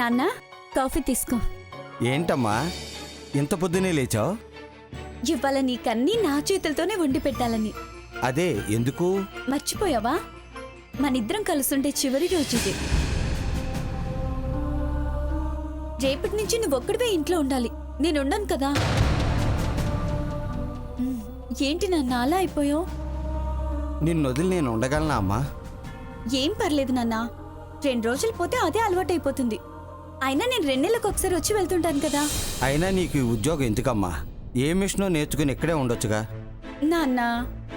నాన్న కాఫీ తీసుకో. ఏంటమ్మా ఇంత పొద్దునే లేచావు? ఇవాళ నీకన్నీ నా చేతులతోనే వండి పెట్టాలని. అదే ఎందుకు? మర్చిపోయావా? మనిద్దరం కలుసుండే చివరి రోజు ఇది. రేపటి నుంచి నువ్వు ఒక్కడివే ఇంట్లో ఉండాలి, నేనుండను కదా. ఏంటి నాన్న అలా అయిపోయావు? నిన్ను వదిలి నేను ఉండగలనా అమ్మా? ఏం పర్లేదు నాన్న, 2 రోజులు పోతే అదే అలవాటైపోతుంది. అయినా నేను 2 నెలలకు ఒకసారి వచ్చి వెళ్తుంటాను కదా. అయినా నీకు ఈ ఉద్యోగం ఎందుకమ్మా? ఏ మిషనో నేర్చుకుని ఇక్కడే ఉండొచ్చుగా. నాన్న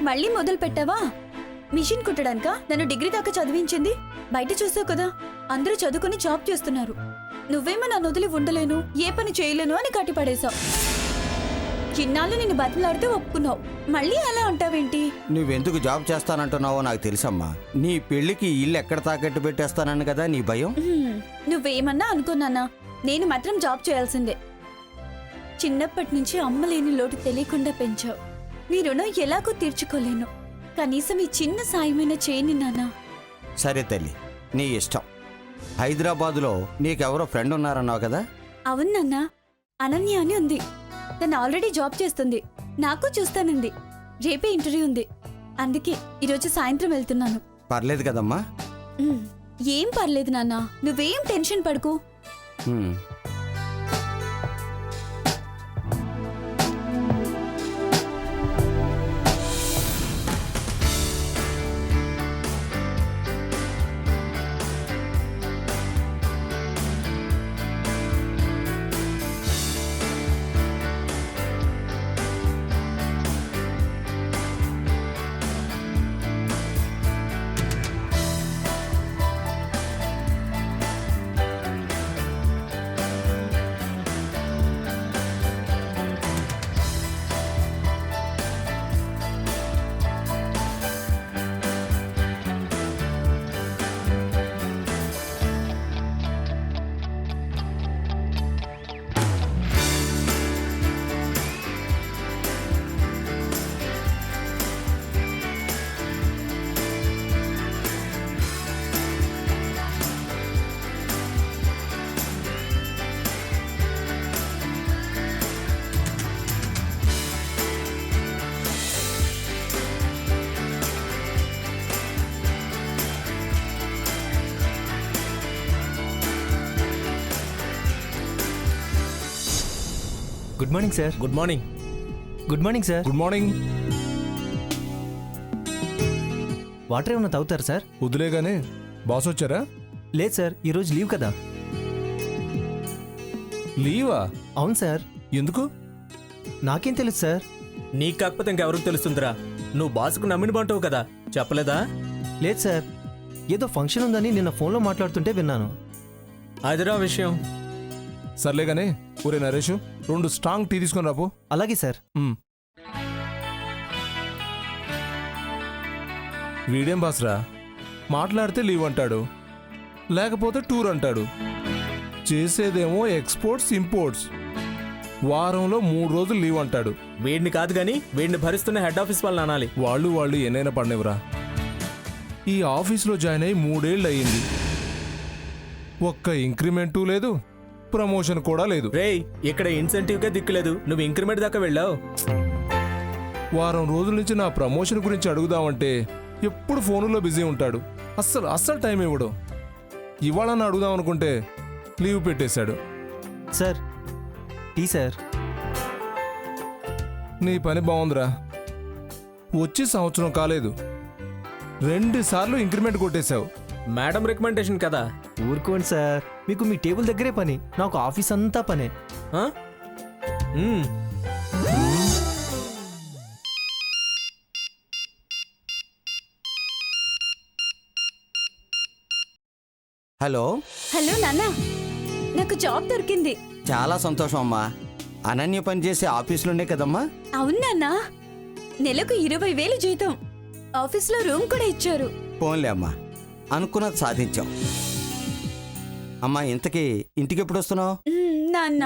మళ్ళీ మొదలు పెట్టావా? మిషన్ కుట్టడానికా నన్ను డిగ్రీ దాకా చదివించింది? బయట చూసావు కదా, అందరూ చదువుకుని జాబ్ చేస్తున్నారు. నువ్వేమో నన్ను వదిలి ఉండలేను, ఏ పని చేయలేను అని కట్టిపడేశావు. చిన్నాళ్ళు నిన్ను బతిలాడితే ఒప్పుకున్నావు, మళ్ళీ అలా అంటావేంటి? నువ్వెందుకు జాబ్ చేస్తానంటున్నావో నాకు తెలుసమ్మా. నీ పెళ్లికి ఇల్లు ఎక్కడ తాకట్టు పెట్టేస్తానని కదా నీ భయం. నువ్వేమన్నా అనుకున్నానా, నేను మాత్రం జాబ్ చేయాల్సిందే. చిన్నప్పటి నుంచి అమ్మ లేని లోటు తెలియకుండా పెంచావు. నీ రుణం ఎలాగో తీర్చుకోలేను, కనీసం ఈ చిన్న సాయమైనా చేయని నాన్న. సరే తల్లి, నీ ఇష్టం. హైదరాబాదులో నీకెవరో ఫ్రెండ్ ఉన్నారన్నావు కదా? అవును నాన్న, అనన్య అని ఉంది. తను ఆల్రెడీ జాబ్ చేస్తుంది, నాకు చూస్తానంది. రేపే ఇంటర్వ్యూ ఉంది, అందుకే ఈరోజు సాయంత్రం వెళ్తున్నాను. పర్లేదు కదమ్మా? ఏం పర్లేదు నాన్న, నువ్వేం టెన్షన్ పడుకు. Good morning sir. Good morning. Good morning sir. Good morning. Water ఏమన్నా తాగుతారు సార్? వదిలేగానే బాస్ వచ్చారా? లేదు సార్, ఈరోజు లీవ్ కదా. లీవా? అవును సార్. ఎందుకు? నాకేం తెలుసు సార్. నీకు కాకపోతే ఇంకెవరికి తెలుస్తుందిరా? నువ్వు బాసుకు నమ్మిన బాంటావు కదా, చెప్పలేదా? లేదు సార్, ఏదో ఫంక్షన్ ఉందని నిన్న ఫోన్లో మాట్లాడుతుంటే విన్నాను. అదిరా విషయం. సర్లేగానే ఊరే నరేష్ 2 స్ట్రాంగ్ టీ తీసుకొని రాపో. అలాగే సార్. వీడేం బాస్రా, మాట్లాడితే లీవ్ అంటాడు, లేకపోతే టూర్ అంటాడు. చేసేదేమో ఎక్స్పోర్ట్స్ ఇంపోర్ట్స్. వారంలో 3 రోజులు లీవ్ అంటాడు. వీడిని కాదు గాని వీడిని భరిస్తున్న హెడ్ ఆఫీస్ వాళ్ళని అనాలి. వాళ్ళు ఎన్నైనా పడినవరా. ఈ ఆఫీస్లో జాయిన్ అయ్యి 3 ఏళ్ళు అయ్యింది, ఒక్క ఇంక్రిమెంటు లేదు, ప్రమోషన్ కూడా లేదు. రేయ్, ఇక్కడ ఇన్సెంటివ్ గా దిక్కులేదు, నువ్వు ఇంక్రిమెంట్ దాకా వెళ్ళావు. వారం రోజుల నుంచి నా ప్రమోషన్ గురించి అడుగుదామంటే ఎప్పుడు ఫోనులో బిజీ ఉంటాడు, అస్సలు టైం ఇవ్వడు. ఇవాళ అడుగుదాం అనుకుంటే లీవ్ పెట్టేశాడు. Sir tea sir. నీ పని బాగుందిరా, వచ్చి సంవత్సరం కాలేదు, 2 సార్లు ఇంక్రిమెంట్ కొట్టేశావు. మేడం రికమెండేషన్ కదా. ఊరుకోండి సార్, మీకు మీ టేబుల్ దగ్గరే పని, నాకు ఆఫీస్ అంతా పనే. హలో. హలో నాన్న, నాకు జాబ్ దొరికింది. చాలా సంతోషం అమ్మా. అనన్య పనిచేసే ఆఫీసులోనే కదమ్మా? అవును నాన్న, నెలకు 20,000 జీతం, ఆఫీస్లో రూమ్ కూడా ఇచ్చారు. పోన్లే అమ్మా, అనుకున్నది సాధించాం. అమ్మా, ఇంతకీ ఇంటికి ఎప్పుడు వస్తున్నావు? నాన్న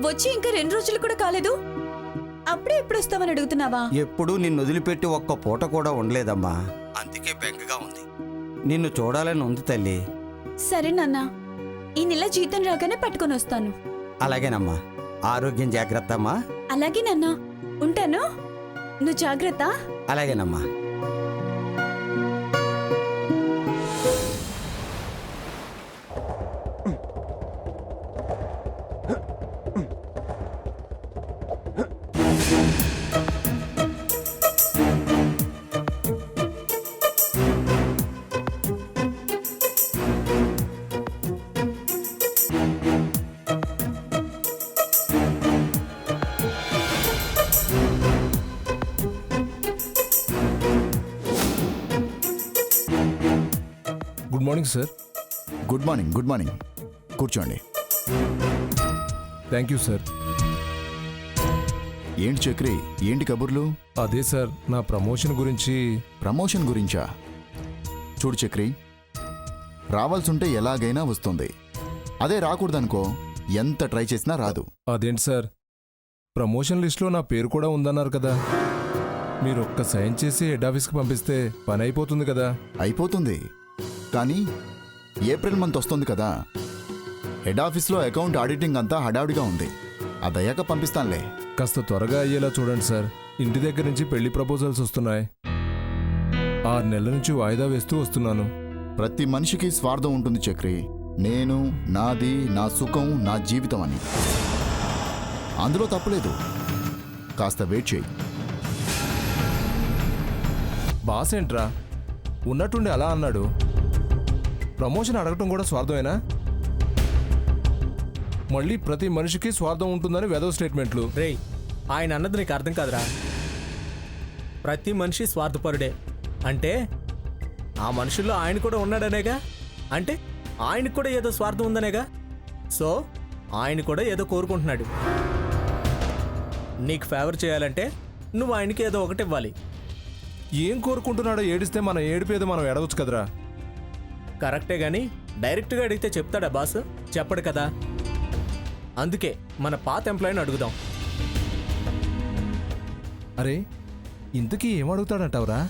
వచ్చి ఇంకా 2 రోజులు కూడా కాలేదు, అప్పుడే ఎప్పుడు వస్తామని అడుగుతున్నావా? ఎప్పుడూ నిన్ను వదిలిపెట్టి ఒక్క పూట కూడా ఉండలేదమ్మా, అందుకే బెంగగా ఉంది. నిన్ను చూడాలని ఉంది తల్లి. సరే నాన్న, ఈ నెల జీతం రాగానే పట్టుకొని వస్తాను. అలాగేనమ్మా. ఆరోగ్యం జాగ్రత్త అమ్మా. అలాగే నాన్న, ఉంటాను. నువ్వు జాగ్రత్త. అలాగేనమ్మా. Good morning sir. Good morning. Good morning. కూర్చోండి. Thank you sir. ఏంటి చక్రి, ఏంటి కబుర్లు? అదే సార్, నా ప్రమోషన్ గురించి. ప్రమోషన్ గురించా? చూడు చక్రి, రావాల్సుంటే ఎలాగైనా వస్తుంది. అదే రాకూడదనుకో, ఎంత ట్రై చేసినా రాదు. అదేంటి సార్, ప్రమోషన్ లిస్ట్లో నా పేరు కూడా ఉందన్నారు కదా. మీరు ఒక్క సైన్ చేసి హెడ్ ఆఫీస్కి పంపిస్తే పని అయిపోతుంది కదా. అయిపోతుంది, కానీ ఏప్రిల్ మంత్ వస్తుంది కదా. హెడ్ ఆఫీస్లో అకౌంట్ ఆడిటింగ్ అంతా హడావుడిగా ఉంది. అదయ్యాక పంపిస్తానులే. కాస్త త్వరగా అయ్యేలా చూడండి సార్. ఇంటి దగ్గర నుంచి పెళ్లి ప్రపోజల్స్ వస్తున్నాయి. 6 నెలల నుంచి వాయిదా వేస్తూ వస్తున్నాను. ప్రతి మనిషికి స్వార్థం ఉంటుంది చక్రి. నేను, నాది, నా సుఖం, నా జీవితం అని. అందులో తప్పులేదు. కాస్త వెయిట్ చేయి. బాస్ ఏంట్రా ఉన్నట్టుండి అలా అన్నాడు? ప్రమోషన్ అడగటం కూడా స్వార్థమేనా? మళ్ళీ ప్రతి మనిషికి స్వార్థం ఉంటుందని వెదవ స్టేట్మెంట్లు. రేయ్, ఆయన అన్నది నీకు అర్థం కాదురా. ప్రతి మనిషి స్వార్థపరుడే అంటే ఆ మనుషుల్లో ఆయన కూడా ఉన్నాడనేగా. అంటే ఆయనకు కూడా ఏదో స్వార్థం ఉందనేగా. సో ఆయన కూడా ఏదో కోరుకుంటున్నాడు. నీకు ఫేవర్ చేయాలంటే నువ్వు ఆయనకి ఏదో ఒకటి ఇవ్వాలి. ఏం కోరుకుంటున్నాడో ఏడిస్తే మన ఏడిపేదో మనం ఎడవచ్చు కదరా. కరెక్టే గాని డైరెక్ట్గా అడిగితే చెప్తాడా బాస్? చెప్పడు కదా. అందుకే మన పాత ఎంప్లాయీని అడుగుదాం. అరే, ఇంతకీ ఏం అడుగుతాడంటావురా?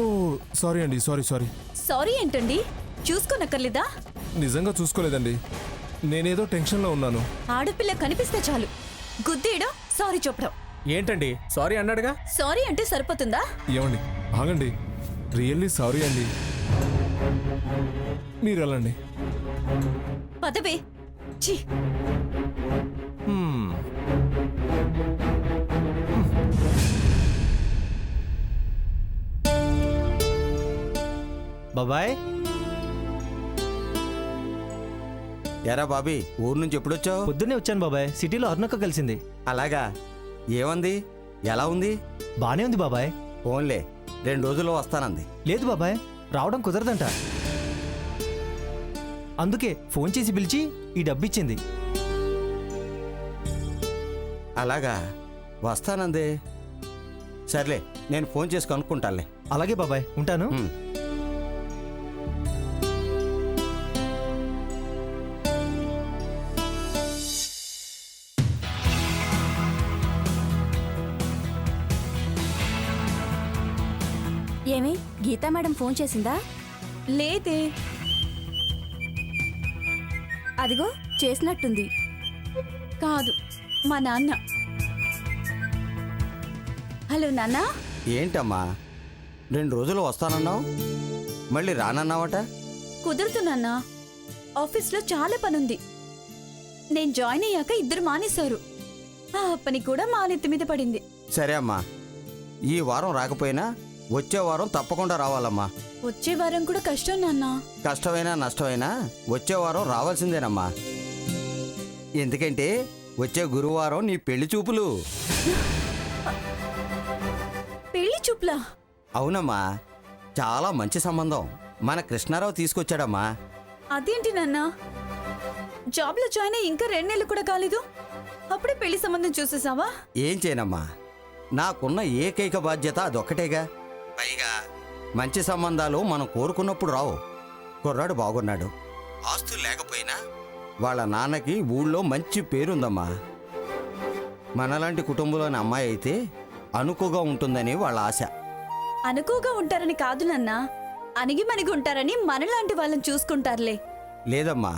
ఓ సారీ అండి, సారీ. సారీ ఏంటండి? చూసుకోనక్కర్లేదా? నిజంగా చూసుకోలేదండి. నేనేదో టెన్షన్లో ఉన్నాను. ఆడపిల్ల కనిపిస్తే చాలు గుద్దేయడం, సారీ చెప్పడం. ఏంటండి సారీ అన్నాడుగా. సారీ అంటే సరిపోతుందా? ఏమండి, ఆగండి. రియల్లీ సారీ అండి. మీరు వెళ్ళండి. పదవే. ఛీ, హ్మ్. బాబాయ్, ఎరా బాబీ, ఊరు నుంచి ఎప్పుడొచ్చావు? పొద్దున్నే వచ్చాను బాబాయ్. సిటీలో అరుణక్క కలిసింది. అలాగా? ఏమంది? ఎలా ఉంది? బానే ఉంది బాబాయ్. ఫోన్లే, 2 రోజుల్లో వస్తానంది. లేదు బాబాయ్, రావడం కుదరదంట. అందుకే ఫోన్ చేసి పిలిచి ఈ డబ్బిచ్చింది. అలాగా? వస్తానందే. సర్లే, నేను ఫోన్ చేసి కనుక్కుంటానులే. అలాగే బాబాయ్, ఉంటాను. ఉమ్. ఏమి గీతా మేడం ఫోన్ చేసిందా? లేదే. అదిగో చేసినట్టుంది. కాదు, మా నాన్న. హలో నాన్న. ఏంటమ్మా, 2 రోజులు వస్తానన్నావు, మళ్ళీ రానన్నావట? కుదురుతు నాన్న. ఆఫీస్లో చాలా పనుంది. నేను జాయిన్ అయ్యాక 2 మానేశారు. ఆ పని కూడా మా నెత్తి మీద పడింది. సరే అమ్మా, ఈ వారం రాకపోయినా వచ్చే వారం తప్పకుండా రావాలమ్మా. వచ్చే వారం కూడా కష్టం నాన్న. కష్టమైనా నష్టమైనా వచ్చే వారం రావాల్సిందేనమ్మా. ఎందుకంటే వచ్చే గురువారం నీ పెళ్లి చూపులు. పెళ్లి చూపులా? అవునమ్మా, చాలా మంచి సంబంధం మన కృష్ణారావు తీసుకొచ్చాడమ్మా. అదేంటి నాన్న, జాబ్లో జాయిన్ అయ్యి ఇంకా 2 నెలలు కూడా కాలేదు, అప్పుడే పెళ్లి సంబంధం చూసేసావా? ఏం చేయనమ్మా, నాకున్న ఏకైక బాధ్యత అదొక్కటేగా. పైగా మంచి సంబంధాలు మనం కోరుకున్నప్పుడు రావు. కుర్రాడు బాగున్నాడు, ఆస్తులు లేకపోయినా వాళ్ళ నాన్నకి ఊళ్ళో మంచి పేరుందమ్మా. మనలాంటి కుటుంబంలోని అమ్మాయి అయితే అనుకుగా ఉంటుందని వాళ్ళ ఆశ. అనుకోగా ఉంటారని కాదు నాన్న, అణిగిమణిగి ఉంటారని మనలాంటి వాళ్ళని చూసుకుంటారులే. లేదమ్మా,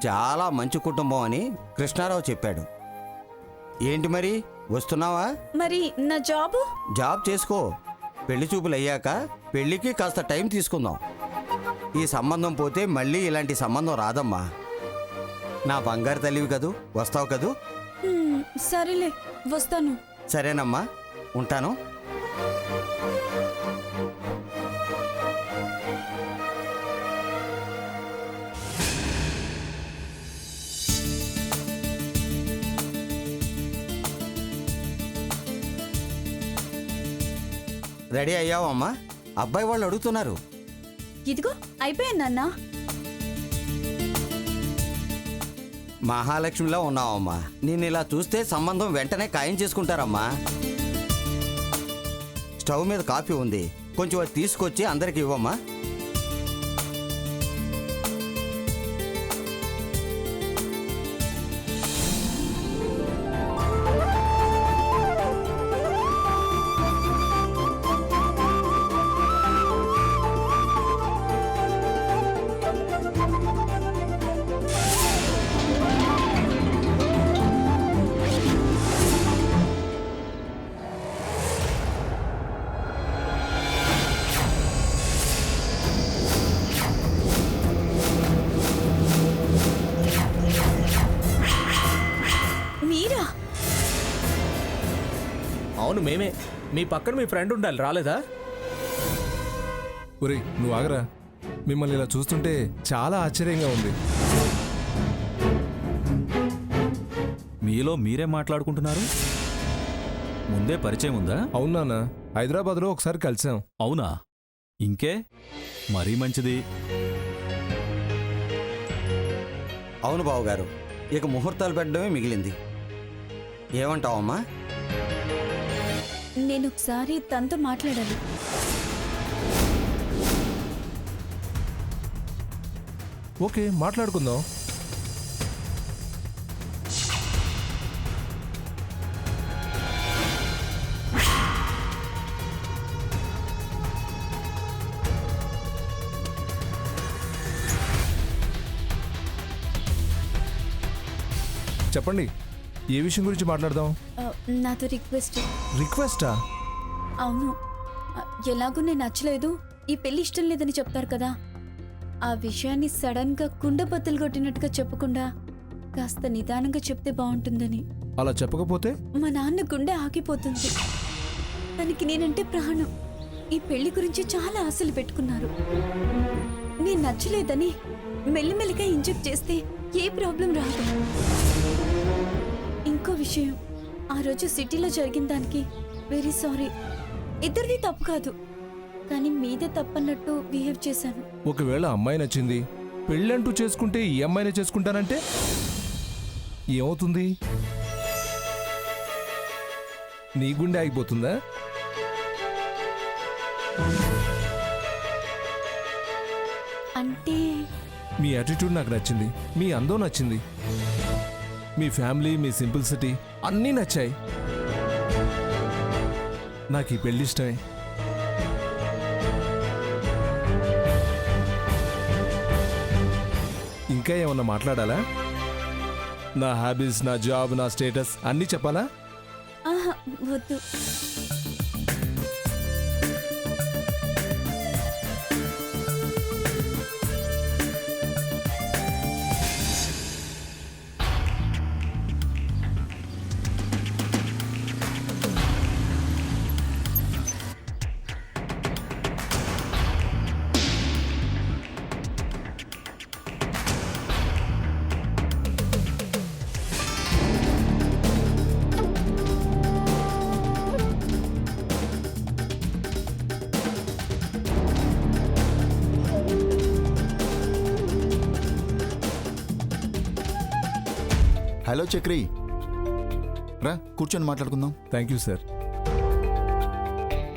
చాలా మంచి కుటుంబం అని కృష్ణారావు చెప్పాడు. ఏంటి మరి, వస్తున్నావా? మరి నా జాబు? జాబ్ చేసుకో. పెళ్లి చూపులు అయ్యాక పెళ్లికి కాస్త టైం తీసుకుందాం. ఈ సంబంధం పోతే మళ్ళీ ఇలాంటి సంబంధం రాదమ్మా. నా బంగారు తల్లివి కదూ, వస్తావు కదూ? సరేలే, వస్తాను. సరేనమ్మా, ఉంటాను. రెడీ అయ్యావమ్మా? అబ్బాయి వాళ్ళు అడుగుతున్నారు. ఇదిగో అయిపోయాను నాన్న. మహాలక్ష్మిలా ఉన్నావమ్మా. నేను ఇలా చూస్తే సంబంధం వెంటనే ఖాయం చేసుకుంటారమ్మా. స్టవ్ మీద కాఫీ ఉంది, కొంచెం అది తీసుకొచ్చి అందరికి ఇవ్వమ్మా. మీరా? అవును మేమే. మీ పక్కన మీ ఫ్రెండ్ ఉండాలి, రాలేదా? ఒరేయ్ నువ్వు ఆగరా, మిమ్మల్ని ఇలా చూస్తుంటే చాలా ఆశ్చర్యంగా ఉంది. మీలో మీరే మాట్లాడుకుంటున్నారు? ముందే పరిచయం ఉందా? అవును నాన్న, హైదరాబాద్లో ఒకసారి కలిసాం. అవునా? ఇంకే మరీ మంచిది. అవును బావగారు, ఇక ముహూర్తాలు పెట్టడమే మిగిలింది. ఏమంటావమ్మా? నేను ఒకసారి తనతో మాట్లాడాలి. ఓకే, మాట్లాడుకుందాం. చెప్పండి, ఏ విషయం గురించి మాట్లాడదాం? నాతో రిక్వెస్ట్. రిక్వెస్టా? అవును, ఎలాగూ నేను నచ్చలేదు, ఈ పెళ్లి ఇష్టం లేదని చెప్తారు కదా, ఆ విషయాన్ని సడన్ గా కుండబద్దలు కొట్టినట్టుగా చెప్పకుండా కాస్త నిదానంగా చెప్తే బాగుంటుందని. అలా చెప్పకపోతే? మా నాన్న గుండె ఆగిపోతుంది. తనకి నేనంటే ప్రాణం. ఈ పెళ్లి గురించి చాలా ఆశలు పెట్టుకున్నారు. నేను నచ్చలేదని మెల్లిమెల్లిగా ఇంజెక్ట్ చేస్తే ఏ ప్రాబ్లం రాదు. ఇంకో విషయం, ఆ రోజు సిటీలో జరిగిన దానికి వెరీ సారీ. ఇద్దరిది తప్పు కాదు, కానీ మీదే తప్పన్నట్టు బిహేవ్ చేశాను. ఒకవేళ అమ్మాయి నచ్చింది, పెళ్ళంటూ చేసుకుంటే ఈ అమ్మాయినే చేసుకుంటానంటే ఏమవుతుంది? నీ గుండె ఆగిపోతుందా? అంటే మీ యాటిట్యూడ్ నాకు నచ్చింది, మీ అందం నచ్చింది, మీ ఫ్యామిలీ, మీ సింపుల్సిటీ అన్నీ నచ్చాయి. నాకు ఈ పెళ్లి ఇష్టమే. ఇంకా ఏమన్నా మాట్లాడాలా? నా హ్యాబీస్, నా జాబ్, నా స్టేటస్ అన్నీ చెప్పాలా? ఆహా, వద్దు. హలో చక్రి, రా కూర్చొని మాట్లాడుకుందాం. Thank you sir.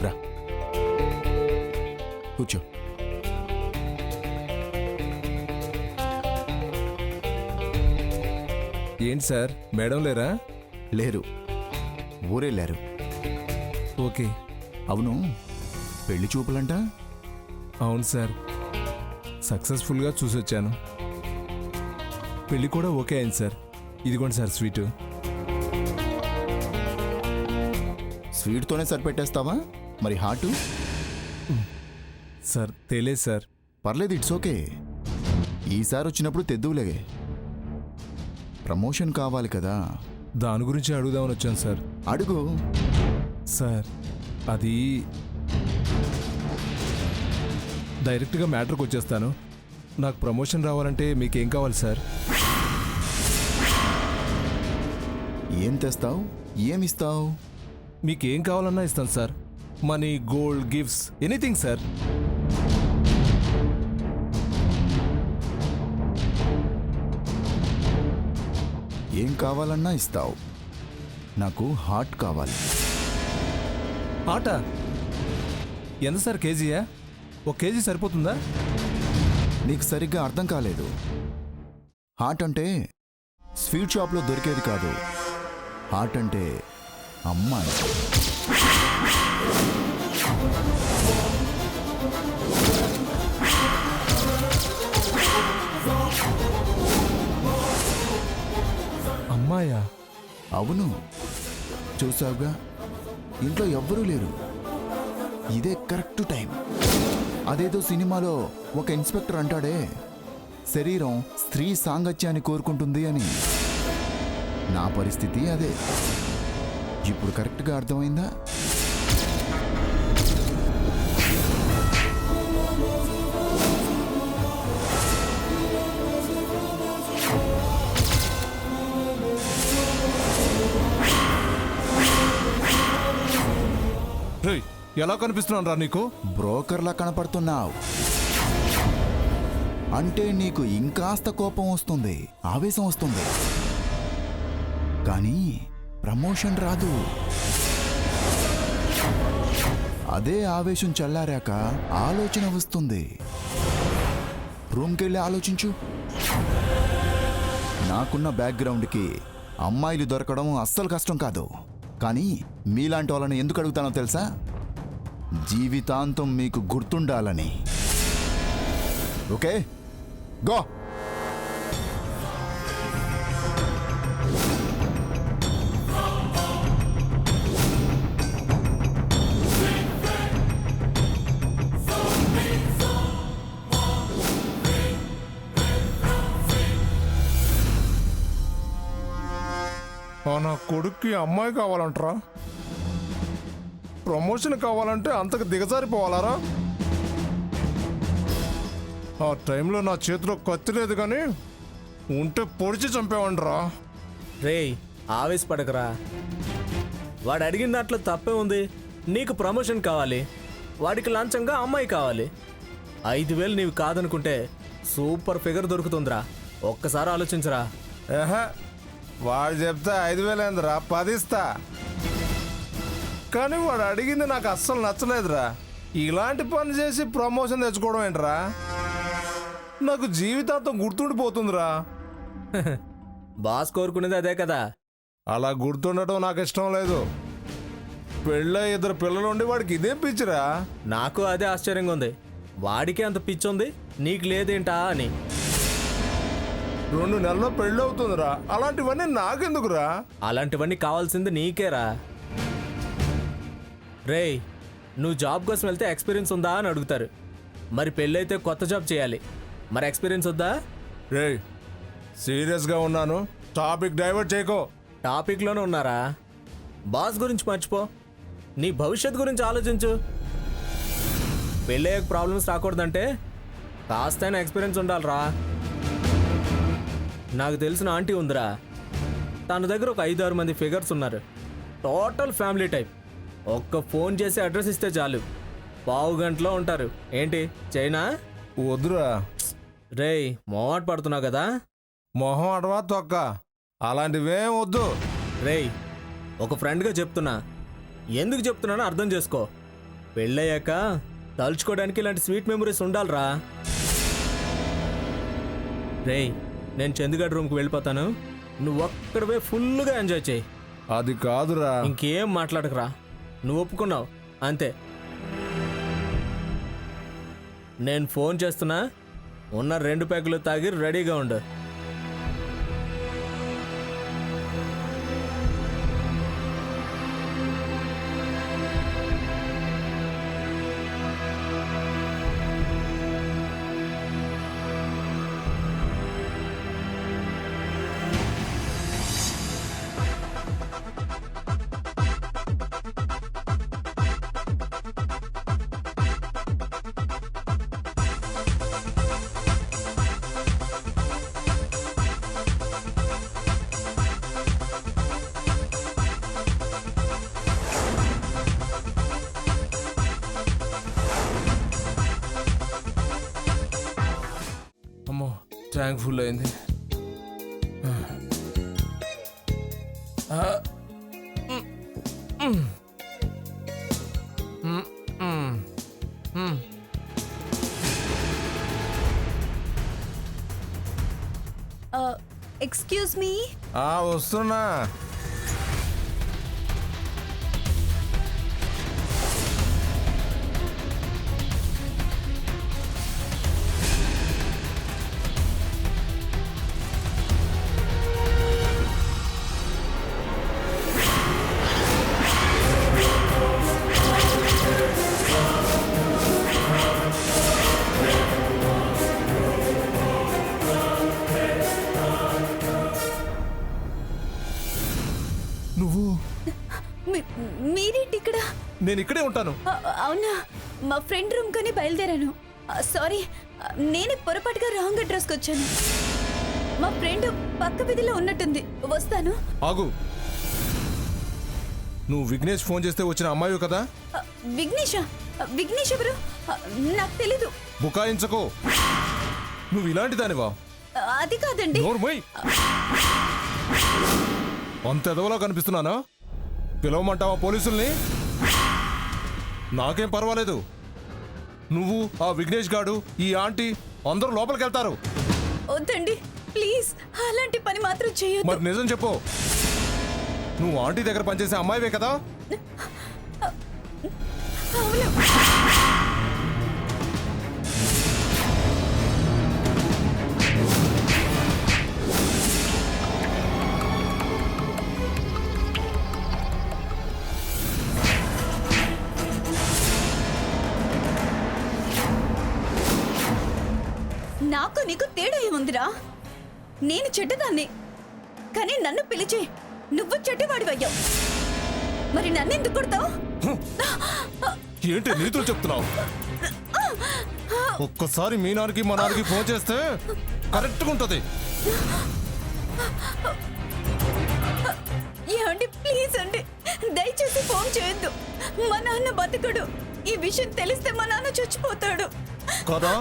రా కూర్చో. ఏంటి సార్ మేడం లేరా? లేరు, ఊరెళ్ళారు. ఓకే. అవును, పెళ్లి చూపులంట? అవును సార్, సక్సెస్ఫుల్గా చూసొచ్చాను. పెళ్ళి కూడా ఓకే అయింది సార్. ఇదిగోండి సార్ స్వీటు. స్వీట్తోనే సరిపెట్టేస్తావా? మరి హాటు? సార్ తెలియదు సార్. పర్లేదు, ఇట్స్ ఓకే. ఈసారి వచ్చినప్పుడు తెద్దువులే. ప్రమోషన్ కావాలి కదా. దాని గురించి అడుగుదామని వచ్చాను సార్. అడుగు. సార్ అది డైరెక్ట్గా మ్యాటర్కి వచ్చేస్తాను. నాకు ప్రమోషన్ రావాలంటే మీకేం కావాలి సార్? ఏం తెస్తావు? ఏమిస్తావు? మీకేం కావాలన్నా ఇస్తాను sir. Money, gold, gifts, anything sir. ఏం కావాలన్నా ఇస్తావు. నాకు హార్ట్ కావాలి. ఆట ఎంత సార్? కేజీయా? ఒక కేజీ సరిపోతుందా? నీకు సరిగ్గా అర్థం కాలేదు. హార్ట్ అంటే స్వీట్ షాప్లో దొరికేది కాదు. హార్ట్ అంటే అమ్మాయి. అమ్మాయా? అవును, చూసావుగా, ఇంట్లో ఎవ్వరూ లేరు. ఇదే కరెక్ట్ టైం. అదేదో సినిమాలో ఒక ఇన్స్పెక్టర్ అంటాడే, శరీరం స్త్రీ సాంగత్యాన్ని కోరుకుంటుంది అని. నా పరిస్థితి అదే. ఇప్పుడు కరెక్ట్గా అర్థమైందా? రేయ్, ఎలా కనిపిస్తున్నాను రా నీకు? బ్రోకర్లా కనపడుతున్నావు. అంటే నీకు ఇంకాస్త కోపం వస్తుంది, ఆవేశం వస్తుంది, కానీ ప్రమోషన్ రాదు. అదే ఆవేశం చల్లారాక ఆలోచన వస్తుంది. రూమ్కెళ్ళి ఆలోచించు. నాకున్న బ్యాక్గ్రౌండ్కి అమ్మాయిలు దొరకడం అస్సలు కష్టం కాదు. కానీ మీలాంటి వాళ్ళని ఎందుకు అడుగుతానో తెలుసా? జీవితాంతం మీకు గుర్తుండాలని. Okay, go. నా కొడుక్కి అమ్మాయి కావాలంటరా? ప్రమోషన్ కావాలంటే అంతకు దిగజారిపోవాలారా? ఆ టైంలో నా చేతిలో కత్తి లేదు, కానీ ఉంటే పొడిచి చంపేవంటరా. రేయ్, ఆవేశపడకరా. వాడు అడిగిన దాంట్లో తప్పే ఉంది. నీకు ప్రమోషన్ కావాలి, వాడికి లంచంగా అమ్మాయి కావాలి. 5,000 నీవు కాదనుకుంటే సూపర్ ఫిగర్ దొరుకుతుందిరా. ఒక్కసారి ఆలోచించరా. ఏహే, వాడు చెప్తే 5,000 ఏందిరా, 10 ఇస్తా. కానీ వాడు అడిగింది నాకు అస్సలు నచ్చలేదురా. ఇలాంటి పని చేసి ప్రమోషన్ తెచ్చుకోవడం ఏంట్రా? నాకు జీవితాంతం గుర్తుండిపోతుందిరా. బాస్ కోరుకునేది అదే కదా. అలా గుర్తుండటం నాకు ఇష్టం లేదు. పెళ్ళ 2 పిల్లలుండి వాడికి ఇదే పిచ్చిరా. నాకు అదే ఆశ్చర్యంగా ఉంది. వాడికి అంత పిచ్చుంది, నీకు లేదేంటా అని. 2 నెలల్లో పెళ్ళి అవుతుందిరా. అలాంటివన్నీ నాకెందుకురా? అలాంటివన్నీ కావాల్సింది నీకేరా. రేయ్, నువ్వు జాబ్ కోసం వెళ్తే ఎక్స్పీరియన్స్ ఉందా అని అడుగుతారు. మరి పెళ్ళైతే కొత్త జాబ్ చేయాలి, మరి ఎక్స్పీరియన్స్ వద్దా? రేయ్, సీరియస్గా ఉన్నాను, టాపిక్ డైవర్ట్ చేయకో. టాపిక్లోనే ఉన్నారా? బాస్ గురించి మర్చిపో, నీ భవిష్యత్తు గురించి ఆలోచించు. పెళ్ళయ్యాక ప్రాబ్లమ్స్ రాకూడదంటే కాస్తైనా ఎక్స్పీరియన్స్ ఉండాలిరా. నాకు తెలిసిన ఆంటీ ఉందిరా, తన దగ్గర ఒక 5-6 మంది ఫిగర్స్ ఉన్నారు. Total family type. ఒక్క ఫోన్ చేసి అడ్రస్ ఇస్తే చాలు, పావు గంటలో ఉంటారు. ఏంటి చైనా? వద్దురా. రేయ్, మొహాట పడుతున్నావు కదా. మొహం అడవా తొక్క, అలాంటివేం వద్దు. రేయ్, ఒక ఫ్రెండ్గా చెప్తున్నా, ఎందుకు చెప్తున్నానో అర్థం చేసుకో. పెళ్ళయ్యాక తలుచుకోవడానికి ఇలాంటి స్వీట్ మెమరీస్ ఉండాలిరా. రేయ్, నేను చందుగడ్ రూమ్కి వెళ్ళిపోతాను, నువ్వు ఒక్కడవే ఫుల్గా ఎంజాయ్ చేయి. అది కాదురా. ఇంకేం మాట్లాడకురా, నువ్వు ఒప్పుకున్నావు అంతే. నేను ఫోన్ చేస్తున్నా, ఉన్న 2 ప్యాకులు తాగి రెడీగా ఉండు. అమ్మో, ట్యాంక్ ఫుల్ అయింది. Excuse me. వస్తున్నా. నువ్వు? మీరేంటి ఇక్కడ? నేను ఇక్కడే ఉంటాను. అవునా, మా ఫ్రెండ్ రూమ్ కని బయలుదేరాను. సారీ, నేనే పొరపాటుగా రాంగ్ అడ్రస్కి వచ్చాను. మా ఫ్రెండ్ పక్క వీధిలో ఉన్నట్టుంది, వస్తాను. ఆగు. నువ్వు విఘ్నేష్ ఫోన్ చేస్తే వచ్చిన అమ్మాయి కదా? విఘ్నేష్ ఎవరు? నాకు తెలీదు. బుకాయించకో. నువ్వు ఇలాంటి దానివా? అది కాదండి. నోర్మోయ్. అంత ఎదవలా కనిపిస్తున్నానా? పిలవమంటావా పోలీసుల్ని? నాకేం పర్వాలేదు. నువ్వు, ఆ విఘ్నేష్ గాడు, ఈ ఆంటీ అందరూ లోపలికి వెళ్తారు. వద్దండి ప్లీజ్, అలాంటి పని మాత్రం చేయొద్దు. మరి నిజం చెప్పు, నువ్వు ఆంటీ దగ్గర పనిచేసే అమ్మాయివే కదా? అవును. నాకు నీకు తేడా ఏముందిరా? నేను చెడ్డదాన్ని, కానీ నన్ను పిలిచి నువ్వు చెడ్డవాడివయ్యావు. మరి నన్ను ఎందుకు కొడతావు? ఏంటి నీతులు చెప్తున్నావు? ఒక్కసారి మీ నాన్నకి మా నాన్నకి ఫోన్ చేస్తే కరెక్ట్గా ఉంటుంది. ఏమండి ప్లీజ్ అండి, దయచేసి ఫోన్ చేయొద్దు. మా నాన్న బతకడు. ఈ విషయం తెలిస్తే మా నాన్న చచ్చిపోతాడు కదా?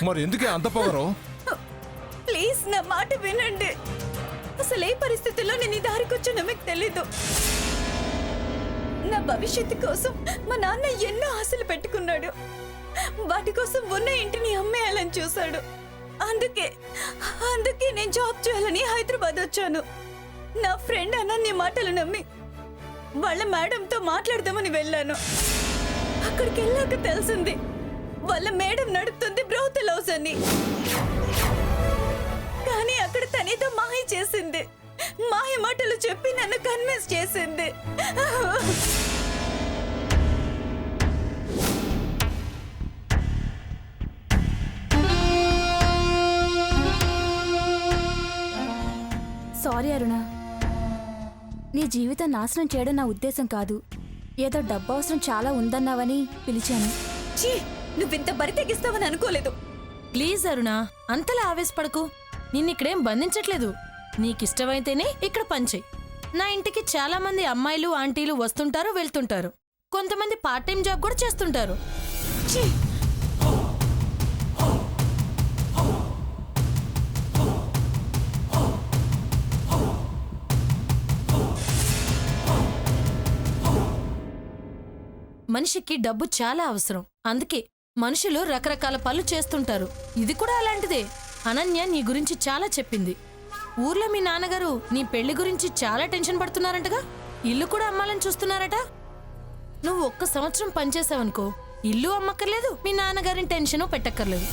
మరి ఎందుకే అంత పొగరు? ప్లీజ్ నా మాట వినండి. అసలు ఏ పరిస్థితుల్లో నేను ఈ దారికి వచ్చానో మీకు తెలీదు. నా భవిష్యత్తు కోసం మా నాన్న ఎన్నో ఆశలు పెట్టుకున్నాడు. వాటి కోసం ఉన్న ఇంటిని అమ్మేయాలని చూశాడు. అందుకే నేను జాబ్ చేయాలని హైదరాబాద్ వచ్చాను. నా ఫ్రెండ్ అనన్య మాటలు నమ్మి వాళ్ళ మేడంతో మాట్లాడదామని వెళ్ళాను. అక్కడికి వెళ్ళాక తెలిసింది వాళ్ళ మేడం నడుపుతుంది బ్రోతల్ హౌస్ అని. కానీ అక్కడ తనేదో మాయ చేసింది. మాయ మాటలు చెప్పి నన్ను కన్విన్స్ చేసింది. సారీ అరుణ, నీ జీవితం నాశనం చేయడం నా ఉద్దేశం కాదు. ఏదో డబ్బు అవసరం చాలా ఉందన్నావని పిలిచాను. ఛీ, నువ్వింత బరి తెగిస్తావని అనుకోలేదు. ప్లీజ్ అరుణ, అంతలా ఆవేశపడకు. నిన్నిక్కడేం బంధించట్లేదు. నీకిష్టమైతేనే ఇక్కడ పనిచేయి. నా ఇంటికి చాలా మంది అమ్మాయిలు ఆంటీలు వస్తుంటారు వెళ్తుంటారు. కొంతమంది పార్ట్ టైం జాబ్ కూడా చేస్తుంటారు. ఛీ, మనిషికి డబ్బు చాలా అవసరం. అందుకే మనుషులు రకరకాల పనులు చేస్తుంటారు. ఇది కూడా అలాంటిదే. అనన్య నీ గురించి చాలా చెప్పింది. ఊర్లో మీ నాన్నగారు నీ పెళ్లి గురించి చాలా టెన్షన్ పడుతున్నారంటగా, ఇల్లు కూడా అమ్మాలని చూస్తున్నారట. నువ్వు 1 సంవత్సరం పనిచేసావనుకో, ఇల్లు అమ్మక్కర్లేదు, మీ నాన్నగారిని టెన్షన్ పెట్టక్కర్లేదు.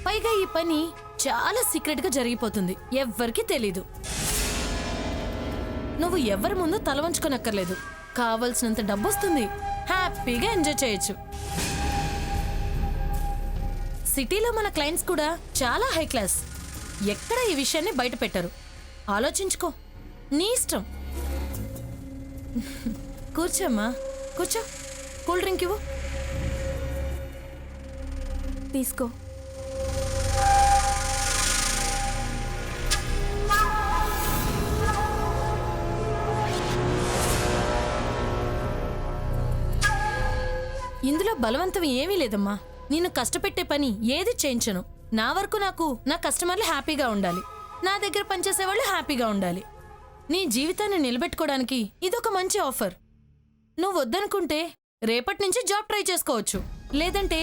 పైగా ఈ పని చాలా సీక్రెట్ గా జరిగిపోతుంది, ఎవ్వరికీ తెలీదు. నువ్వు ఎవరి ముందు తల వంచుకోనక్కర్లేదు, కావలసినంత డబ్బు వస్తుంది, హ్యాపీగా ఎంజాయ్ చేయొచ్చు. సిటీలో మన క్లయింట్స్ కూడా చాలా హై క్లాస్, ఎక్కడ ఈ విషయాన్ని బయట పెట్టరు. ఆలోచించుకో, నీ ఇష్టం. కూర్చోమ్మా, కూర్చో. కూల్ డ్రింక్ ఇవ్వు. తీసుకో. ఇందులో బలవంతం ఏమీ లేదమ్మా. నిన్ను కష్టపెట్టే పని ఏది చేయించను. నా వరకు నాకు నా కస్టమర్లు హ్యాపీగా ఉండాలి, నా దగ్గర పనిచేసే వాళ్ళు హ్యాపీగా ఉండాలి. నీ జీవితాన్ని నిలబెట్టుకోవడానికి ఇదొక మంచి ఆఫర్. నువ్వు వద్దనుకుంటే రేపటి నుంచి జాబ్ ట్రై చేసుకోవచ్చు, లేదంటే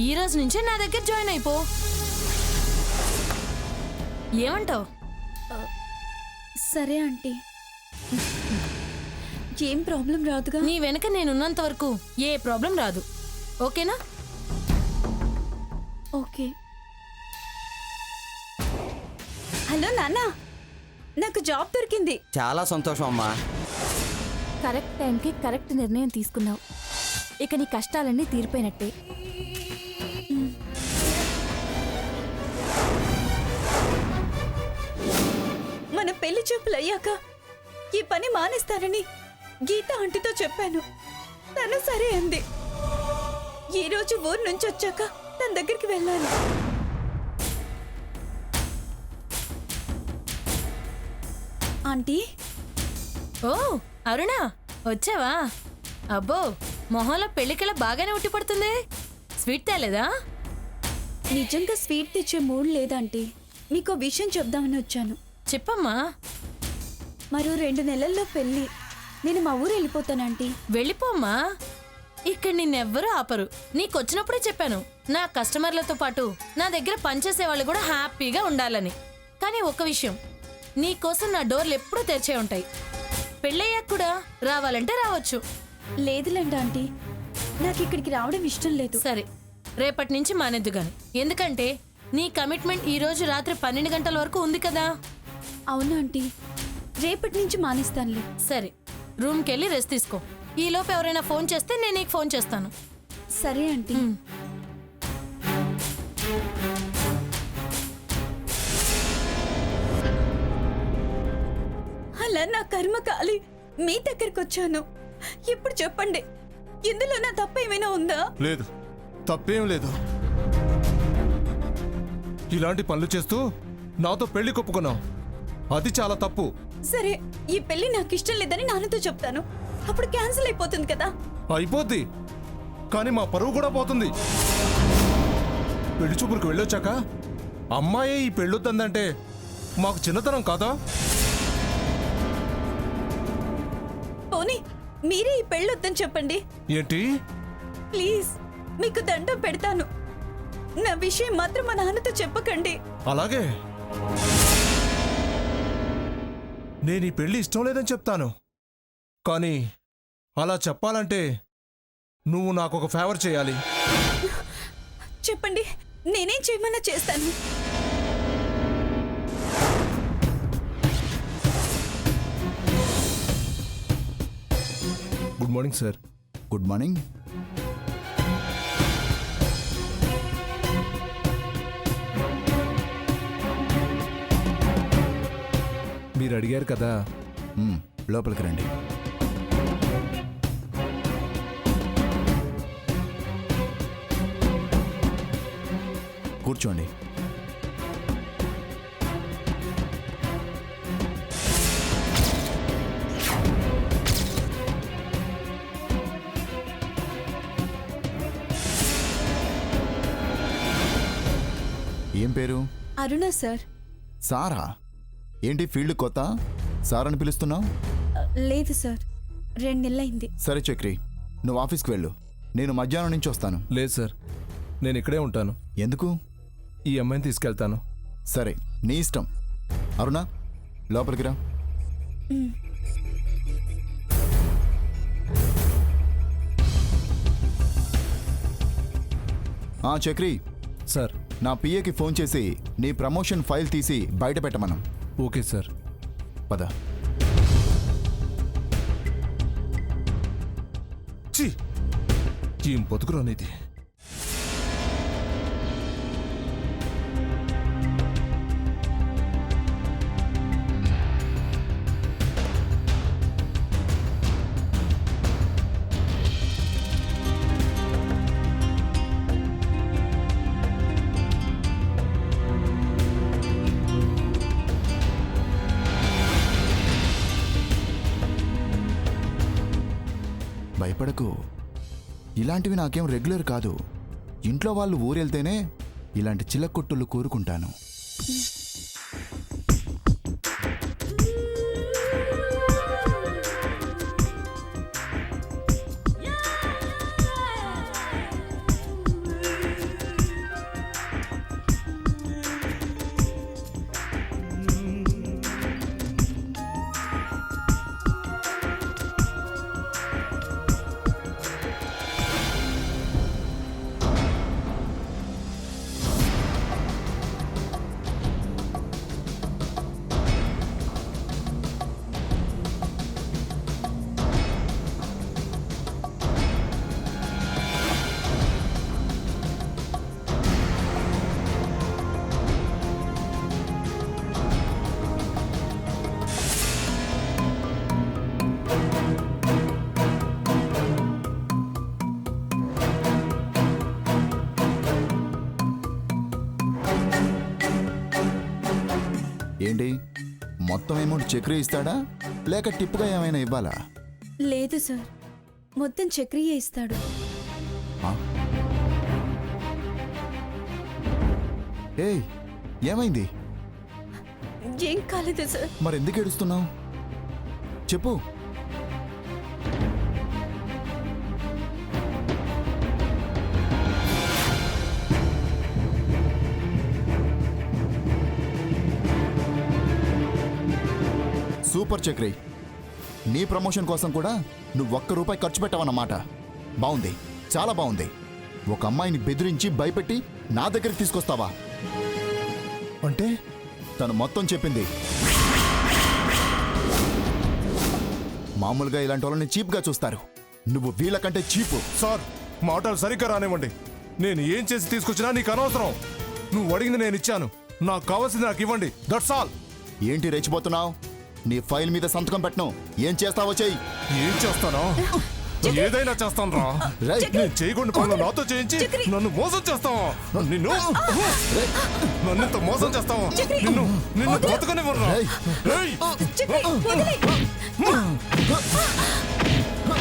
ఈ రోజు నుంచే నా దగ్గర జాయిన్ అయిపో. ఏమంటావ్? సరే ఆంటీ, ఏం ప్రాబ్లం రాదుగా? నీ వెనక నేనున్నంత వరకు ఏ ప్రాబ్లం రాదు, ఓకేనా? ఓకే. హలో నాన్న, నాకు జాబ్ దొరికింది. చాలా సంతోషం అమ్మా. కరెక్ట్ టైంకి కరెక్ట్ నిర్ణయం తీసుకున్నావు. ఇక నీ కష్టాలన్నీ తీరిపోయినట్టే. మన పెళ్లి చూపులు అయ్యాక ఈ పని మానేస్తానని గీత ఆంటీతో చెప్పాను. తను సరే అంది. ఈ రోజు ఊరు నుంచి వచ్చాక తన దగ్గరికి వెళ్ళాను. ఆంటీ. ఓ అరుణా, వచ్చావా? అబ్బో, మొహంలో పెళ్లికల బాగానే ఉట్టిపడుతుంది. స్వీట్ తేలేదా? నిజంగా స్వీట్ తెచ్చే మూడ్ లేదంటీ. మీకు విషయం చెప్దామని వచ్చాను. చెప్పమ్మా. మరో 2 నెలల్లో పెళ్లి. నేను మా ఊరు వెళ్ళిపోతానంటీ. వెళ్ళిపోమ్మా, ఇక్కడ నిన్నెవ్వరూ ఆపరు. నీకొచ్చినప్పుడే చెప్పాను, నా కస్టమర్లతో పాటు నా దగ్గర పనిచేసే వాళ్ళు కూడా హ్యాపీగా ఉండాలని. కానీ ఒక్క విషయం, నీకోసం నా డోర్లు ఎప్పుడూ తెరిచే ఉంటాయి. పెళ్ళయ్యాక కూడా రావాలంటే రావచ్చు. లేదులేండి ఆంటీ, నాకు ఇక్కడికి రావడం ఇష్టం లేదు. సరే, రేపటి నుంచి మానేద్దు గాని. ఎందుకంటే నీ కమిట్మెంట్ ఈ రోజు రాత్రి 12 గంటల వరకు ఉంది కదా. అవునా ఆంటీ, రేపటి నుంచి మానేస్తానులే. సరే, రూమ్కి వెళ్ళి రెస్ట్ తీసుకో. ఈలోపు ఎవరైనా ఫోన్ చేస్తే నేను నీకు ఫోన్ చేస్తాను. సరే ఆంటీ. అలా నా కర్మ కాలి మీ దగ్గరికి వచ్చాను. ఇప్పుడు చెప్పండి, ఇందులో నా తప్ప ఏమైనా ఉందా? లేదు, తప్పేం లేదు. ఇలాంటి పనులు చేస్తూ నాతో పెళ్లి కొప్పుకున్నావు, అది చాలా తప్పు. సరే, ఈ పెళ్లి నాకు ఇష్టం లేదని నాన్నతో చెప్తాను. అప్పుడు క్యాన్సిల్ అయిపోతుంది కదా. అయిపోద్ది, కానీ మా పరువు కూడా పోతుంది. పెళ్లి చూపులకు వెళ్ళొచ్చాక అమ్మాయే ఈ పెళ్ళొద్దందంటే మాకు చిన్నతనం కాదా? పోనీ మీరే ఈ పెళ్ళొద్దని చెప్పండి. ఏంటి? ప్లీజ్, మీకు దండం పెడతాను. నా విషయం మాత్రం మా నాన్నతో చెప్పకండి. అలాగే, నేను ఈ పెళ్లి ఇష్టం లేదని చెప్తాను. కానీ అలా చెప్పాలంటే నువ్వు నాకు ఒక ఫేవర్ చేయాలి. చెప్పండి, నేనేం చేయమన్నా చేస్తాను. Good morning sir. Good morning. మీరు అడిగారు కదా. లోపలికి రండి. కూర్చోండి. ఏం పేరు? అరుణ సార్. సారా? ఏంటి ఫీల్డ్ కొత్త? సార్ అని పిలుస్తున్నావు? లేదు సార్, 2 నెలలైంది. సరే చక్రి, నువ్వు ఆఫీస్కి వెళ్ళు. నేను మధ్యాహ్నం నుంచి వస్తాను. లేదు సార్, నేను ఇక్కడే ఉంటాను. ఎందుకు? ఈ అమ్మాయిని తీసుకెళ్తాను. సరే, నీ ఇష్టం. అరుణ లోపలికి రా. చక్రి, సార్. నా పిఏకి ఫోన్ చేసి నీ ప్రమోషన్ ఫైల్ తీసి బయట పెట్టమను. Okay sir. పద. ఛీ! ఏం బతుకురానిది. భయపడకు, ఇలాంటివి నాకేం రెగ్యులర్ కాదు. ఇంట్లో వాళ్ళు ఊరెళ్తేనే ఇలాంటి చిల్లకొట్టులు కోరుకుంటాను. ఏంటి, మొత్తం అమౌంట్ చక్రి ఇస్తాడా లేక టిప్గా ఏమైనా ఇవ్వాలా? లేదు సార్, మొత్తం చక్రియే ఇస్తాడు. ఏయ్, ఏమైంది? ఏం కాలేదు సార్. మరెందుకు ఏడుస్తున్నావు? చెప్పు. సూపర్ చక్రి, నీ ప్రమోషన్ కోసం కూడా నువ్వు ₹1 ఖర్చు పెట్టావన్నమాట. బాగుంది, చాలా బాగుంది. ఒక అమ్మాయిని బెదిరించి భయపెట్టి నా దగ్గరికి తీసుకొస్తావా? అంటే తను మొత్తం చెప్పింది. మామూలుగా ఇలాంటి వాళ్ళని చీప్గా చూస్తారు, నువ్వు వీళ్ళకంటే చీపు. సార్, మాటలు సరిగ్గా రానివ్వండి. నేను ఏం చేసి తీసుకొచ్చినా నీకు అనవసరం. నువ్వు అడిగింది నేను ఇచ్చాను. నాకు కావాల్సింది నాకు ఇవ్వండి. That's all. ఏంటి రెచ్చిపోతున్నావు? నీ ఫైల్ మీద సంతకం పెట్టను. ఏం చేస్తావో చెయ్యి. ఏం చేస్తానా? ఏదైనా చేస్తాను రా. నేను చేయకుండా పనులు నాతో చేయించి నన్ను మోసం చేస్తావా? నన్ను మోసం చేస్తావా? నిన్ను బతకనివ్వరా?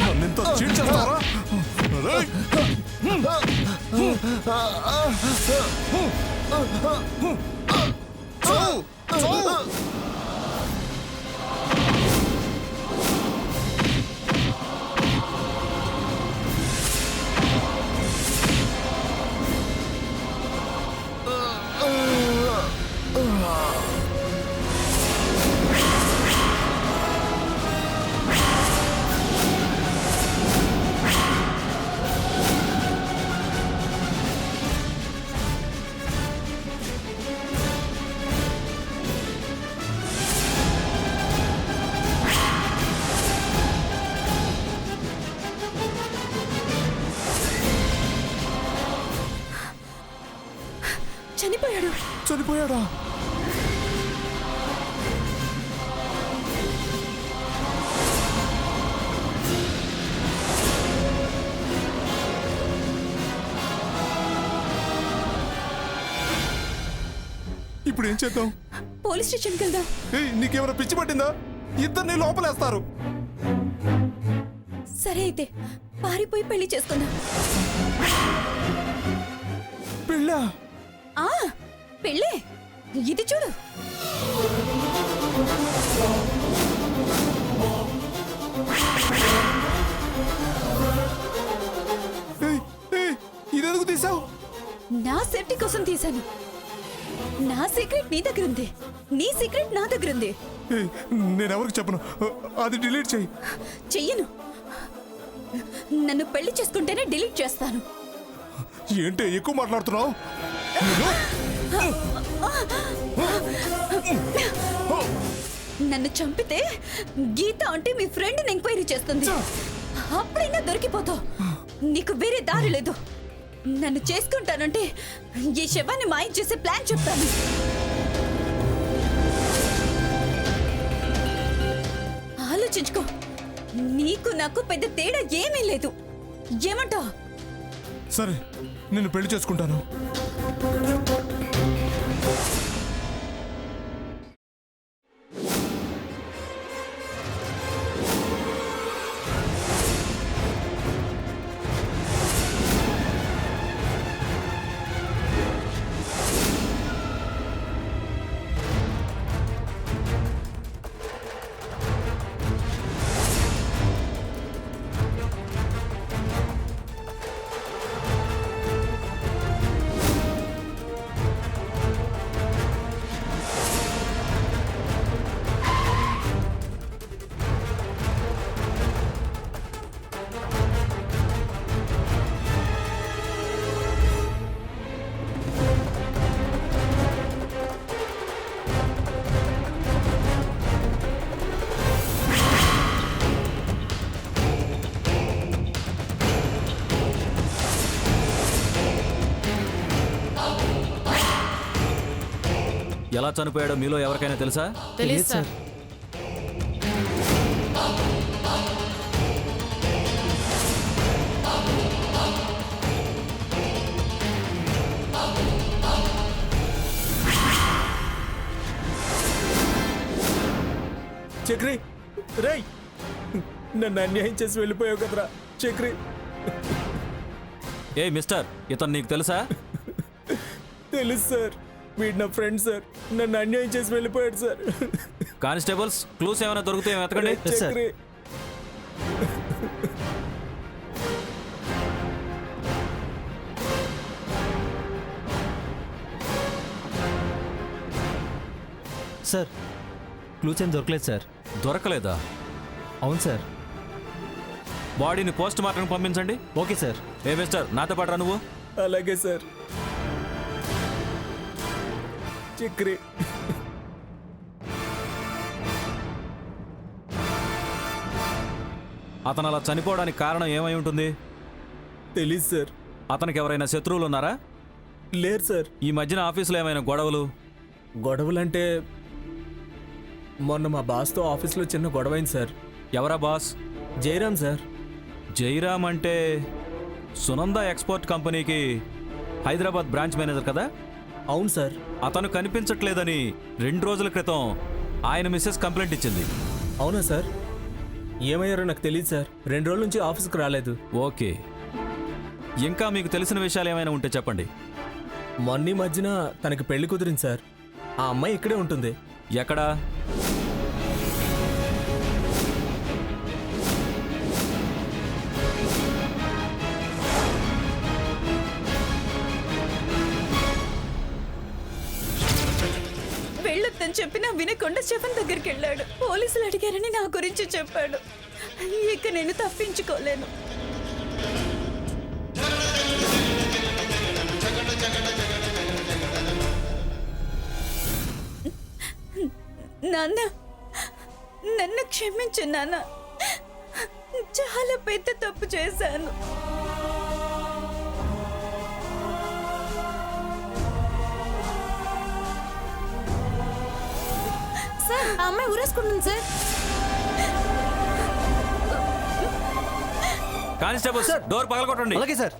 నన్నింత చీట్ చేస్తావరా? చనిపోయాడా? ఇప్పుడు ఏం చేద్దాం? పోలీస్ స్టేషన్కి వెళ్దాం. నీకేమైనా పిచ్చి పట్టిందా? ఇద్దరిని లోపలేస్తారు. సరే అయితే పారిపోయి పెళ్లి చేసుకుందాం. పెళ్ళా? పెళ్ళే. ఇది చూడు. ఇదెందుకు తీసావు? నా సేఫ్టీ కోసం తీశాను. నా సీక్రెట్ నీ దగ్గర ఉంది, నీ సీక్రెట్ నా దగ్గర ఉంది. నేను ఎవరికి చెప్పను, అది డిలీట్ చెయ్యి. చెయ్యను. నన్ను పెళ్లి చేసుకుంటేనే డిలీట్ చేస్తాను. ఏంటి ఎక్కువ మాట్లాడుతున్నావు? నన్ను చంపితే గీత అంటే మీ ఫ్రెండ్ని ఎంక్వైరీ చేస్తుంది. అప్పుడైనా దొరికిపోతావు. నీకు వేరే దారి లేదు. నన్ను చేసుకుంటానంటే ఈ శవాన్ని మాయం చేసే ప్లాన్ చెప్తాను. ఆలోచించుకో. నీకు నాకు పెద్ద తేడా ఏమీ లేదు. ఏమంటావు? సరే, నిన్ను పెళ్లి చేసుకుంటాను. ఎలా చనిపోయాడో మీలో ఎవరికైనా తెలుసా? తెలియదు సార్. చక్రి, రేయ్, నన్ను అన్యాయం చేసి వెళ్ళిపోయావు కదరా చక్రి. ఏ మిస్టర్, ఇతను నీకు తెలుసా? తెలుసు సార్, వీడు నా ఫ్రెండ్ సార్. నన్ను అన్యాయం చేసి వెళ్ళిపోయాడు సార్. కానిస్టేబుల్స్, క్లూస్ ఏమైనా దొరికితే వెతకండి. చక్రి, సార్ క్లూస్ ఏం దొరకలేదు సార్. దొరకలేదా? అవును సార్. బాడీని పోస్ట్ మార్టం పంపించండి. Okay sir. ఏ మిస్టర్, నాతో పాటు రా నువ్వు. అలాగే సార్. చక్రి, అతను అలా చనిపోవడానికి కారణం ఏమై ఉంటుంది? తెలీదు సార్. అతనికి ఎవరైనా శత్రువులు ఉన్నారా? లేరు సార్. ఈ మధ్యన ఆఫీసులో ఏమైనా గొడవలు? గొడవలంటే మొన్న మా బాస్తో ఆఫీస్లో చిన్న గొడవైంది సార్. ఎవరా బాస్? జయరామ్ సార్. జైరామ్ అంటే సునంద ఎక్స్పోర్ట్ కంపెనీకి హైదరాబాద్ బ్రాంచ్ మేనేజర్ కదా? అవును సార్. అతను కనిపించట్లేదని 2 రోజుల క్రితం ఆయన మిస్సెస్ కంప్లైంట్ ఇచ్చింది. అవునా సార్? ఏమయ్యారో నాకు తెలియదు సార్. 2 రోజుల నుంచి ఆఫీస్కి రాలేదు. ఓకే, ఇంకా మీకు తెలిసిన విషయాలు ఏమైనా ఉంటే చెప్పండి. మొన్న మధ్యన తనకి పెళ్లి కుదిరింది సార్. ఆ అమ్మాయి ఇక్కడే ఉంటుంది. ఎక్కడా? వెళ్ళొద్దని చెప్పినా వినకుండా శవన్ దగ్గరికి వెళ్ళాడు. పోలీసులు అడిగారని నా గురించి చెప్పాడు. ఇక నేను తప్పించుకోలేను. నాన్న, నన్ను క్షమించు నాన్న. చాలా పెద్ద తప్పు చేశాను. సార్, ఆ అమ్మాయి ఊరేసుకుంటుంది సార్. కానిస్టేబుల్, డోర్ పగలగొట్టండి. అలాగే సార్.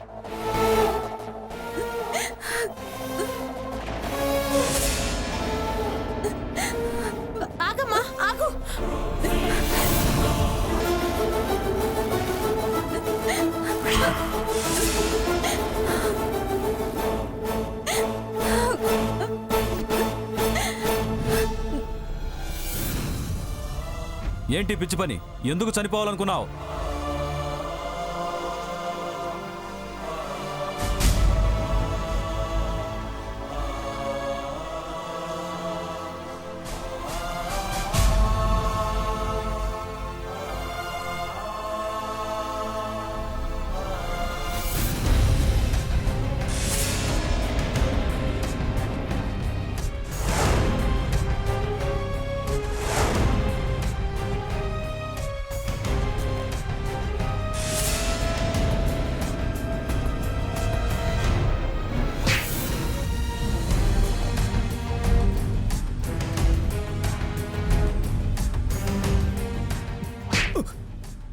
ఆగమ్మా, ఆగు. ఏంటి పిచ్చి పని? ఎందుకు చనిపోవాలనుకున్నావు?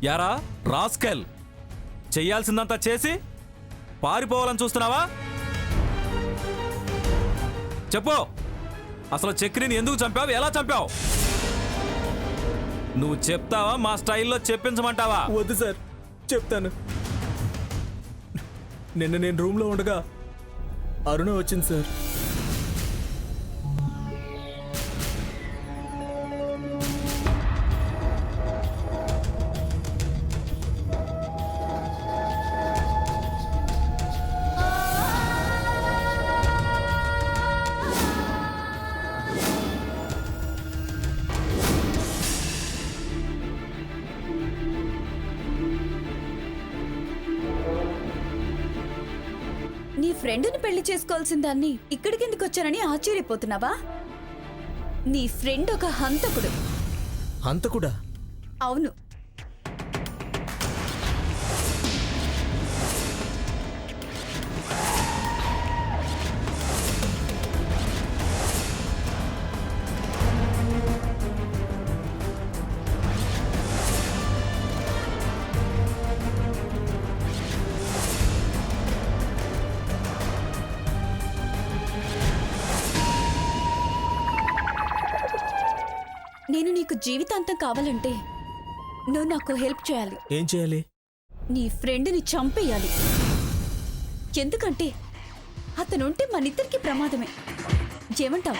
యారా రాస్కెల్, చెయ్యాల్సిందంతా చేసి పారిపోవాలని చూస్తున్నావా? చెప్పు, అసలు చక్రిని ఎందుకు చంపావు, ఎలా చంపావు? నువ్వు చెప్తావా, మా స్టైల్లో చెప్పించమంటావా? వద్దు సార్, చెప్తాను. నిన్న నేను రూమ్లో ఉండగా అరుణ వచ్చింది సార్. నీ ఫ్రెండ్ని పెళ్లి చేసుకోవాల్సిన దాన్ని ఇక్కడికి ఎందుకు వచ్చానని ఆశ్చర్యపోతున్నావా? నీ ఫ్రెండ్ ఒక హంతకుడు. హంతకుడా? అవును. నేను నీకు జీవితాంతం కావాలంటే నువ్వు నాకు హెల్ప్ చేయాలి. ఏం చేయాలి? నీ ఫ్రెండ్ని చంపేయాలి. ఎందుకంటే అతనుంటే మనిద్దరికి ప్రమాదమే. ఏమంటావు?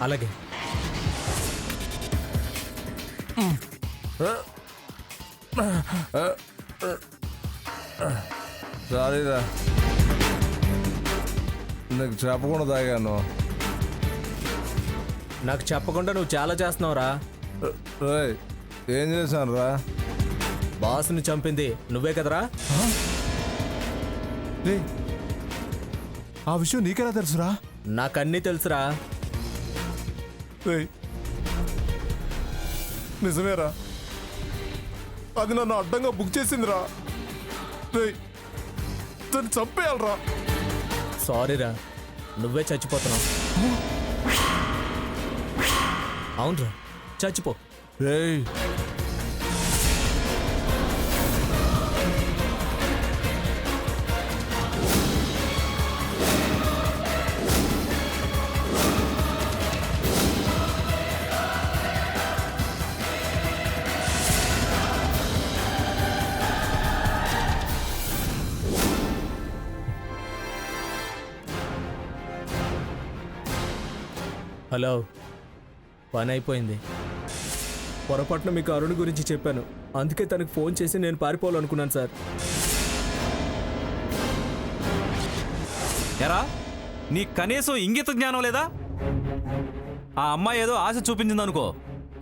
అలాగే. సారీరా, నీకు చెప్పకుండా తాగాను. నాకు చెప్పకుండా నువ్వు చాలా చేస్తున్నావురా. రేయ్, ఏం చేశాను రా? బాస్ని చంపింది నువ్వే కదరా? రేయ్, ఆ విషయం నీకెలా తెలుసురా? నాకన్నీ తెలుసురా. రేయ్, నిజమేరా, అది నన్ను అడ్డంగా బుక్ చేసిందిరా. రేయ్, దాన్ని చంపేయాలరా. సారీరా, నువ్వే చచ్చిపోతున్నావు. అవునరా, చచ్చిపో. రేయ్, హలో, పని అయిపోయింది. పొరపాటున మీకు అరుణ్ గురించి చెప్పాను, అందుకే తనకు ఫోన్ చేసి నేను పారిపోవాలనుకున్నాను సార్. ఎరా, నీ కనీసం ఇంగిత జ్ఞానం లేదా? ఆ అమ్మాయి ఏదో ఆశ చూపించిందనుకో,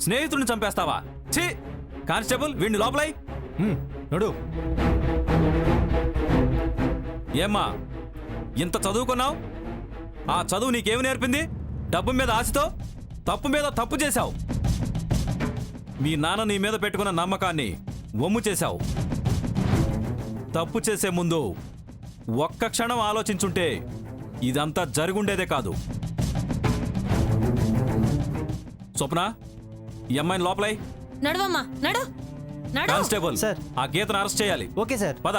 స్నేహితుడిని చంపేస్తావా? ఛీ! కానిస్టేబుల్, వీడిని లోపలై. నడు. ఏమ్మా, ఇంత చదువుకున్నావు? ఆ చదువు నీకేమి నేర్పింది? డబ్బు మీద ఆశతో తప్పు మీద తప్పు చేశావు. మీ నాన్న నీ మీద పెట్టుకున్న నమ్మకాన్ని వమ్ము చేశావు. తప్పు చేసే ముందు ఒక్క క్షణం ఆలోచించుంటే ఇదంతా జరుగుండేదే కాదు. స్వప్న, ఈ అమ్మాయిని లోపలై. నడవమ్మా, నడు నడు. Constable, sir. ఆ గీతను అరెస్ట్ చేయాలి. Okay sir. పద.